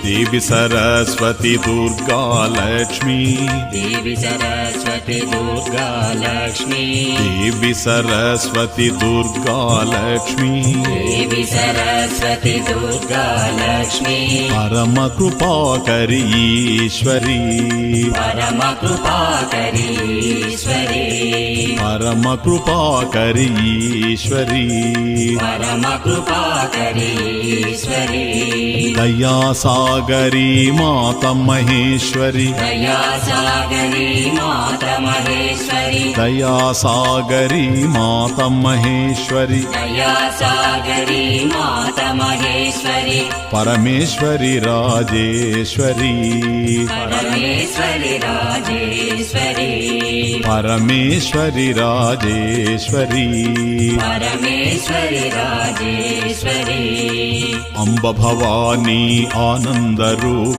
देवी सरस्वती दुर्गा लक्ष्मी देवी सरस्वती दुर्गा लक्ष्मी देवी सरस्वती दुर्गा लक्ष्मी देवी सरस्वती दुर्गा लक्ष्मी परम कृपाकरी ईश्वरी परम कृपाकरी ईश्वरी परम कृपाकरी ईश्वरी परम कृपाकरी ईश्वरी दया सागरी माता महेश्वरी दया सागरी माता महेश्वरी दया सागरी माता महेश्वरी दया सागरी माता महेश्वरी परमेश्वरी राजेश्वरी परमेश्वरी राजेश्वरी परमेश्वरी राजेश्वरी परमेश्वरी राजेश्वरी अम्ब भवानी आनंद रूप